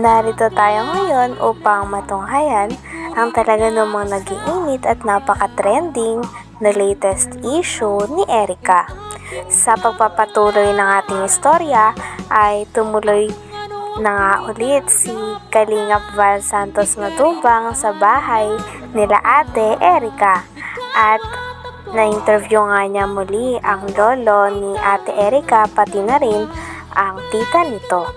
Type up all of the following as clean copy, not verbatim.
Narito tayo ngayon upang matunghayan ang talaga namang nag-iinit at napaka-trending na latest issue ni Erica. Sa pagpapatuloy ng ating istorya ay tumuloy na nga ulit si Kalingap Val Santos Matubang sa bahay nila Ate Erica at na-interview nga niya muli ang lolo ni Ate Erica pati na rin ang tita nito.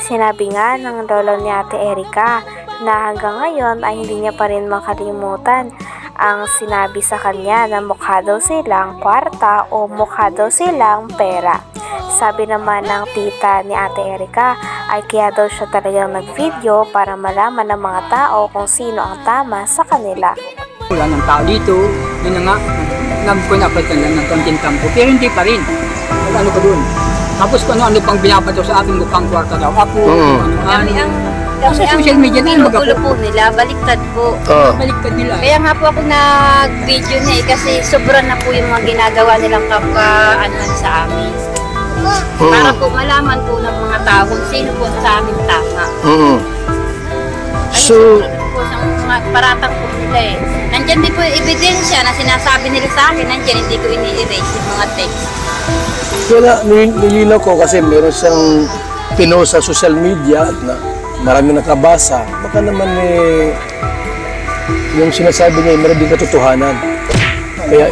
Sinabi nga ng lolo ni Ate Erica na hanggang ngayon ay hindi niya pa rin makalimutan ang sinabi sa kanya na mukha daw silang kwarta o mukha daw silang pera. Sabi naman ng tita ni Ate Erica ay kaya daw siya talagang nag-video para malaman ng mga tao kung sino ang tama sa kanila. Wala ng tao dito, yun na nga, nagpunapatan lang ng konting tampo, pero hindi pa rin. Ano pa doon? Tapos kung ano pang binabato sa ating mukhang kwarta daw. Ako, sa social media na yung po nila, baliktad po. Baliktad nila. Kaya nga po ako nag-video na kasi sobrang na po yung mga ginagawa nilang kapwa-anuhan sa amin. Para po malaman po ng mga tao kung sino po sa amin tama. So, po sa mga paratang po nila eh. Nandyan din po yung ebidensya na sinasabi nila sa akin, nandyan hindi ko ini-erase yung mga text. wala, nilinaw ko kasi meron siyang pinost sa social media at na marami nakabasa. Baka naman yung sinasabi niya meron din katotohanan. Kaya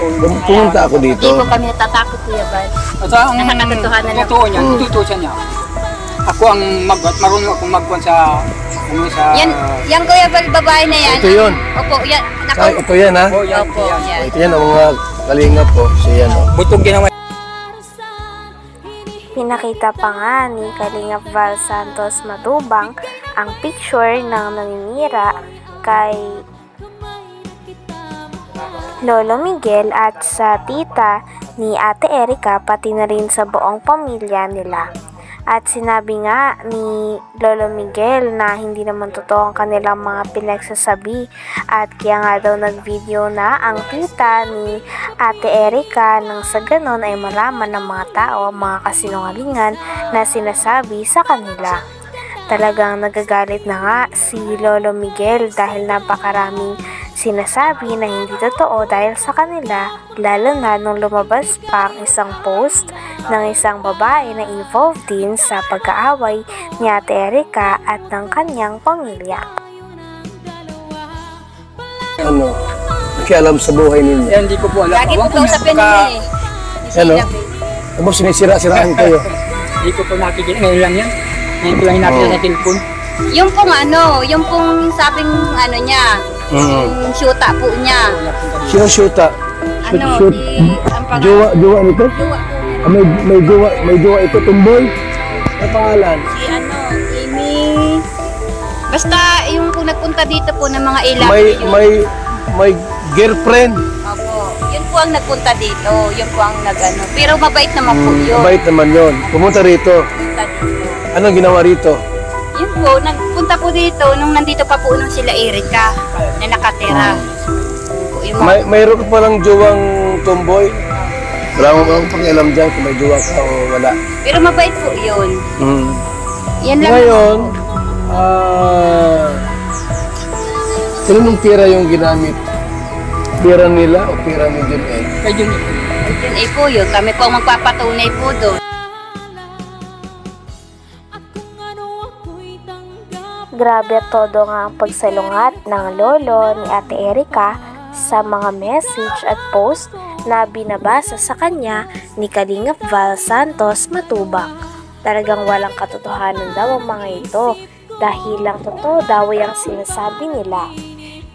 pumunta ako dito. Hindi po kami natatakot, Kuya Bal. At ang nakakatotohanan lang. totoo niya, tututusan niya. Ako ang marunong akong magkuhan sa Yan Kuya Bal, babae na yan. Ito yun. Opo, yan. Ito yan ha? Oh, yan, Opo, yan. Ito yan ang mga kalingap po. So yan o. Butog ginawa. Pinakita pa nga ni Kalingap Val Santos Matubang ang picture ng naninira kay Lolo Miguel at sa tita ni Ate Erica pati na rin sa buong pamilya nila. At sinabi nga ni Lolo Miguel na hindi naman totoo ang kanilang mga pinagsasabi at kaya nga daw nag-video na ang tita ni Ate Erica nang sa ganon ay malaman ng mga tao ang mga kasinungalingan na sinasabi sa kanila. Talagang nagagalit na nga si Lolo Miguel dahil napakaraming sinasabi na hindi totoo dahil sa kanila, lalo na nung lumabas pa ang isang post ng isang babae na involved din sa pag-aaway ni Ate Erica at ng kanyang pamilya. Ano? Nakialam sa buhay ninyo. Hindi ko po alam. Lagi po kausapin nila eh. Ano? Tapos sinisira-siraan kayo. Hindi ko po nakikita. Ngayon lang yan. Ngayon ko lang nakikita sa telepon. Yung pong sabing ano niya, yung syuta po niya. Sino shoota? Ano, Shoot. ang pag- Jowa nito? Jowa po. Ah, may jowa ito, tumboy? Ano pangalan? Si ano, Amy. Basta yung kung nagpunta dito po ng mga ilang. May girlfriend. Opo. Yun po ang nagpunta dito. Yun po ang nagano. Pero mabait naman po yun. Mabait naman yun. Pumunta rito. Punta dito. Anong ginawa rito? Yun po, nagpunta po dito nung nandito pa po nung sila Erica na nakatira. Yung mga- Mayroon ka palang jowang tomboy? Wala mo bang pakialam dyan kung may jowa ka o wala? Pero mabait po yun. Yan lang. Ngayon, sinong pera yung ginamit? Pera nila o pera ni John Ed? Kaya yun. Yun ay po yun. Kami po ang magpapatunay po doon. Grabe at todo nga ang pagsalungat ng lolo ni Ate Erica sa mga message at post na binabasa sa kanya ni Kalingap Val Santos Matubang. Talagang walang katotohanan daw ang mga ito dahil lang totoo daw ang sinasabi nila.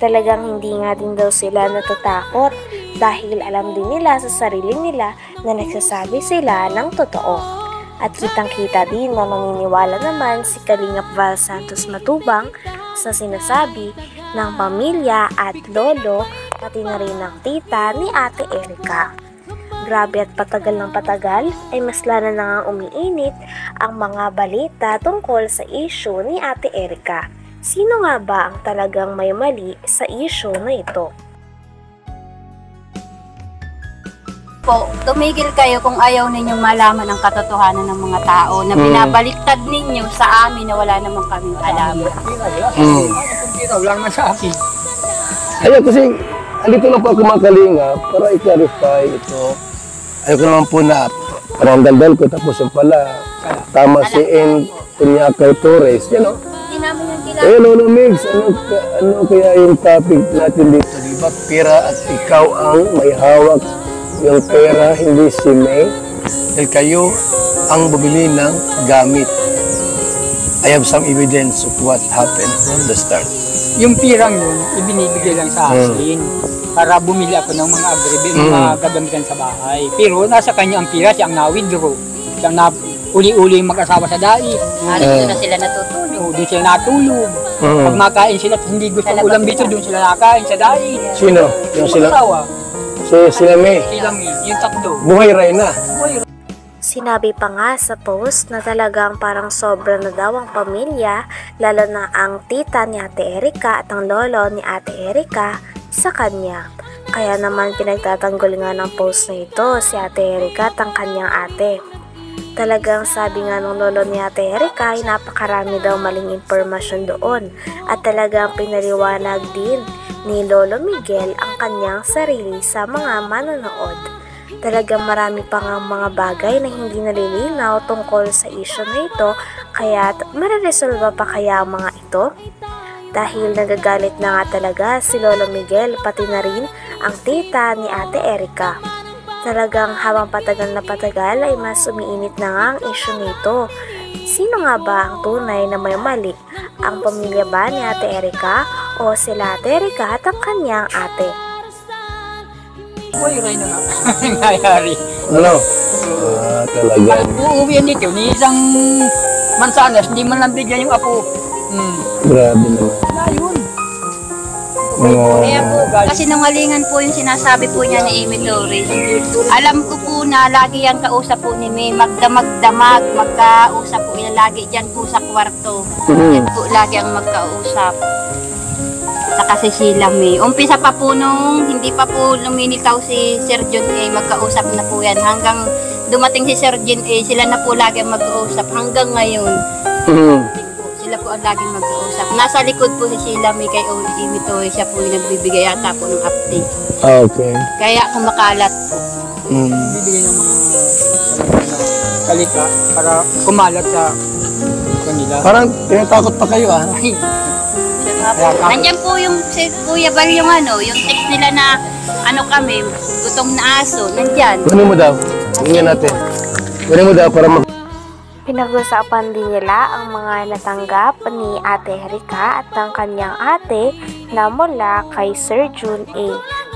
Talagang hindi nga din daw sila natatakot dahil alam din nila sa sarili nila na nagsasabi sila ng totoo. At kitang-kita din na naniniwala naman si Kalingap Val Santos Matubang sa sinasabi ng pamilya at lolo pati na rin ng tita ni Ate Erica. Grabe at patagal ng patagal ay mas lalo na nga umiinit ang mga balita tungkol sa issue ni Ate Erica. Sino nga ba ang talagang may mali sa issue na ito? po, tumigil kayo kung ayaw ninyong malaman ang katotohanan ng mga tao na binabaliktad ninyo sa amin na wala namang kaming alam. Wala naman sa akin. Ayun, kasi andito lang po ako mga kalinga para i-clarify ito. Ayoko naman po na parang daldal ko tapos yung pala tama si N. Punyakay Torres, you know? Hindi namin yung Eh, Lolo Migs, ano kaya yung topic natin dito? Diba, pera at ikaw ang may hawak yung pera, hindi si May. Dahil kayo ang bumili ng gamit. I have some evidence of what happened from the start. Yung pirang yun, ibinibigay lang sa akin para bumili ako ng mga mga gagamitan sa bahay. Pero nasa kanya ang pira, siya ang na-withdraw. Siya ang uli-uli mag-asawa sa dai. doon na sila natutulog. Doon sila natulog. Pag makain sila, hindi gusto ng ulam dito, doon sila nakain sa dai. Sino? Yung sila? Asawa. Sila May. Sila May, yung takdo. Buhay ray na. Sinabi pa nga sa post na talagang parang sobra na daw ang pamilya, lalo na ang tita ni Ate Erika at ang lolo ni Ate Erika sa kanya. Kaya naman pinagtatanggol nga ng post na ito si Ate Erika at ang kanyang ate. Talagang sabi nga ng lolo ni Ate Erika ay napakarami daw maling impormasyon doon at talagang pinaliwanag din ni Lolo Miguel ang kanyang sarili sa mga manonood. Talagang marami pa nga mga bagay na hindi nalilinaw tungkol sa issue na ito, kaya mareresolba pa kaya ang mga ito? Dahil nagagalit na nga talaga si Lolo Miguel pati na rin ang tita ni Ate Erika. Talagang habang patagal na patagal ay mas umiinit na nga ang issue nito. Sino nga ba ang tunay na may mali? Ang pamilya ba ni Ate Erika o sila Ate Erika at ang kanyang ate? Buhay ray na nga. Nangyayari. Ano? Talaga. Uuwi yan dito, ni isang mansanas, hindi man lang bigyan yung apo. Grabe naman. Ayun. Kaya po, kasi nangalingan po yung sinasabi po niya ni Amy Torres. Alam ko po na lagi yan kausap po ni May, magdamag-damag, magkausap po yan lagi dyan po sa kwarto. Yan po lagi ang magkausap. Saka si Sheila May. Umpisa pa po nung hindi pa po lumilitaw si Sir John A, magkausap na po yan. Hanggang dumating si Sir John A, sila na po lagi ang mag-uusap. Hanggang ngayon, sila po ang laging mag-uusap. Nasa likod po si Sheila May kay Amy Torres, siya po yung nagbibigay yata po ng update. Okay. Kaya kumakalat po. Bibigyan ng mga kalika para kumalat sa kanila. Parang tinatakot pa kayo Ay, Nandiyan po yung si Kuya Bal yung yung text nila na kami, gutom na aso, nandyan. Kunin mo daw. Tingnan natin. Kunin mo daw para mag... Pinag-usapan din nila ang mga natanggap ni Ate Erika at ng kanyang ate na mula kay Sir Jun A.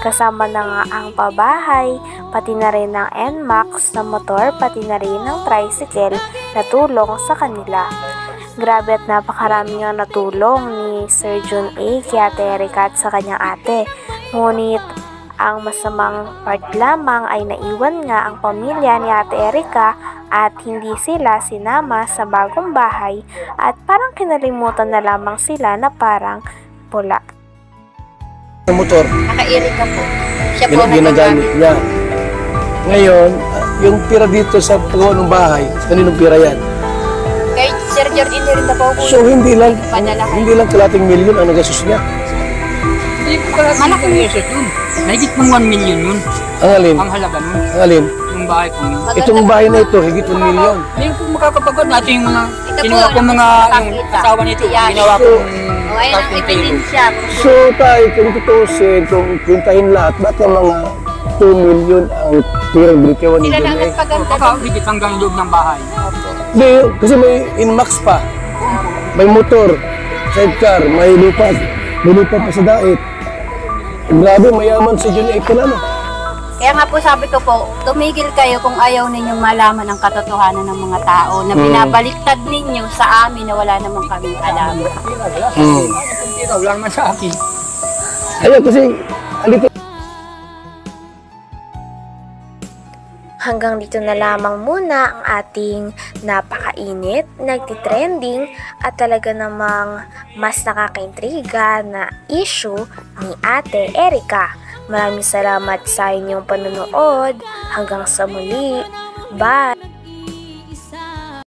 Kasama na nga ang pabahay, pati na rin ng NMAX na motor, pati na rin ng tricycle na tulong sa kanila. Grabe at napakarami nga natulong ni Sir Jun A kay Ate Erika at sa kanyang ate. Ngunit ang masamang part lamang ay naiwan nga ang pamilya ni Ate Erika at hindi sila sinama sa bagong bahay at parang kinalimutan na lamang sila na parang pula. Motor. Naka-Erika po. Siya po Ginagamit niya. Ngayon, yung pira dito sa paggawa ng bahay, kaninong pira yan? Kay Sir Jordan hindi rin na po po. So hindi lang kalating milyon ang nagastos niya. hindi po pala malaking reset yun. Nahigit pong 1 million yun. Ang alin? Ang halaga nun. Ang alin? Yung bahay ko yun. Itong bahay na ito, higit 1 milyon. Hindi po makakapagod natin yung mga Ito kinuha po, ko mga nakakita. yung asawa nito. Yan. Ginawa ko O, ayun ang ebidensya. So tayo, kung tutusin, kung pintahin lahat, ba't ang mga 2 milyon ang tirang brikewan ni Sila lang Jun eh? nagpaganda. baka higit hanggang loob ng bahay. Hindi, kasi may inmax pa. May motor, sidecar, may lupa. May lupa pa sa dait. Grabe, mayaman si Jun A pala, no? Kaya nga po sabi ko po, tumigil kayo kung ayaw ninyong malaman ang katotohanan ng mga tao na binabaliktad ninyo sa amin na wala namang kaming alam. Wala naman sa akin. Ayun, kasi andito. Hanggang dito na lamang muna ang ating napakainit, nagtitrending at talaga namang mas nakakaintriga na issue ni Ate Erika. Maraming salamat sa inyong panonood. Hanggang sa muli. Bye!